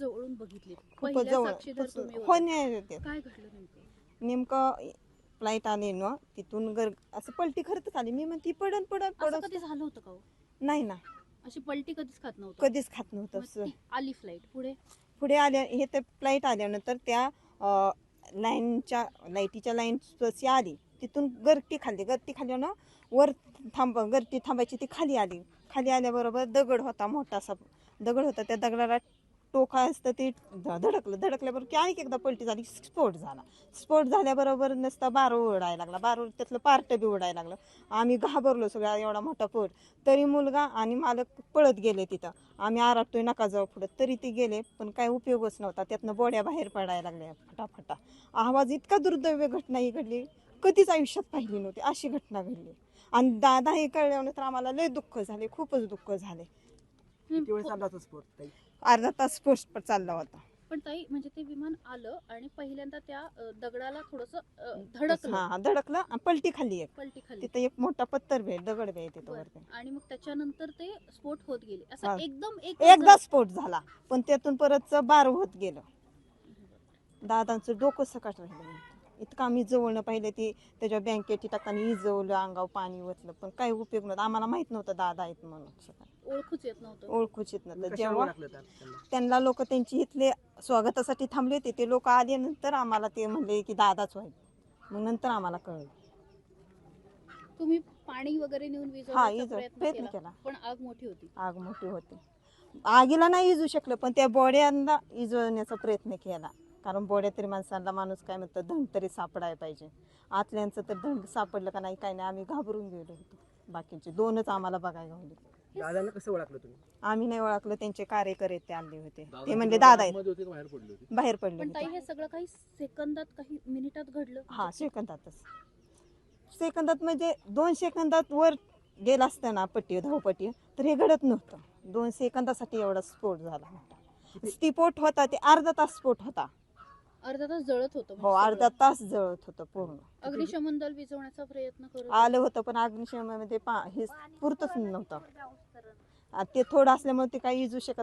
जवळून बघितली, खूप पहिल्या जवळ साक्षीदार तुम्ही होते. होणे काय घडलं नेमकं? नेमकं फ्लाईट आली ना तिथून असं पलटी खरंच आली. मी म्हणते पडन पडन असं पडन, कधी झालं होतं का हो? नाही ना, अशी पलटी कधीच खात नव्हतं? कधीच खात मग नव्हतं. ती आली फ्लाईट, पुढे पुढे आल्या हे तर फ्लाईट आल्यानंतर त्या लाईटीच्या लाईन कशी आली तिथून गर्टी खाल्ल्यानं वर गर्टी थांबायची ती खाली आली. खाली आल्याबरोबर दगड होता, मोठासा दगड होता. त्या दगडाला टोका असतं ते धडकल्याबरोबर की आणखी एकदा पलटी झाली, स्फोट झाला. स्फोट झाल्याबरोबर नसता बारूळ उडायला लागला, बारूळ त्यातलं पार्ट बी उडायला लागलं. आम्ही घाबरलो सगळा, एवढा मोठा फोड. तरी मुलगा आणि मालक पळत गेले तिथं. आम्ही आरडतोय नका जाऊ पुढं, तरी ते गेले, पण काय उपयोगच नव्हता. त्यातनं बोड्या बाहेर पडायला लागल्या फटाफटा. आवाज इतका दुर्दैवी घटना ही घडली, कधीच आयुष्यात पाहिली नव्हती अशी घटना घडली. आणि दादा हे कळल्यानंतर आम्हाला लय दुःख झाले, खूपच दुःख झाले. किती वेळ चालला होता स्फोट ताई? अर्धा तास स्फोट चालला होता. पण ताई, म्हणजे ते विमान आलं आणि पहिल्यांदा त्या दगडाला थोडस धडकलं, हा धडकलं आणि पलटी खाल्ली एक. पलटी खाल्ली. तिथं एक मोठा पत्थर बे दगड बे तिथं बरं. वरती. आणि मग त्याच्यानंतर ते स्फोट होत गेले, हा. असं एकदम एकदा स्फोट झाला, पण त्यातून परत बारू होत गेलं. दादांचं डोकं सकाट राहिलं. इतकं आम्ही जवळनं पाहिलं, ती त्याच्या बँकेची टाकाने इजवलं, अंगावर पाणी ओतलं, पण काही उपयोग नव्हता. आम्हाला माहित नव्हतं दादा आहेत म्हणून. ओळखूच येत नव्हतं. ओळखूच येत नव्हतं. कशावर जेव्हा ओळखलं त्यांना? त्यांना लोक त्यांची इथले स्वागतासाठी थांबले होते, ते लोक आल्यानंतर आम्हाला ते म्हणले की दादाच व्हायचे. मग नंतर आम्हाला कळलं. तुम्ही पाणी वगैरे नेऊन हा विझवण्याचा प्रयत्न प्रयत्न केला, केला. पण आग मोठी होती. आग मोठी होती. आगीला नाही इजू शकलं, पण त्या बोड्यांना इजवण्याचा प्रयत्न केला. कारण बोड्या तरी माणसाला, माणूस काय म्हणतं, धन तरी सापडायला पाहिजे. आतल्यांचं तर धन सापडलं का नाही काय नाही, आम्ही घाबरून गेलो होतो. बाकीचे दोनच आम्हाला बघायला होते. दादांना कसं ओळखलं तुम्ही? आम्ही नाही ओळखलं, त्यांचे कार्यकर्ते आले होते. ते म्हणले दादा आहेत. बाहेर पडले पण ताई, होते. हे सगळं काही सेकंदात, काही मिनिटात घडलं. हा सेकंदातच. सेकंदात म्हणजे 2 सेकंदात वर गेला असतं ना पट्टी, धावपट्टी, तर हे घडत नव्हतं. 2 सेकंदासाठी एवढा स्फोट झाला. स्फोट होता ते अर्धा तास स्फोट होता. अर्धा तास जळत होतं हो, म्हणजे अर्धा सगळं. तास जळत होतं पूर्ण. अग्निशमन दल विझवण्याचा प्रयत्न करत आलं होतं, पण अग्निशमनामध्ये हे पुरतच नव्हतं. ते थोडं असल्यामुळे ते काही इजू शकत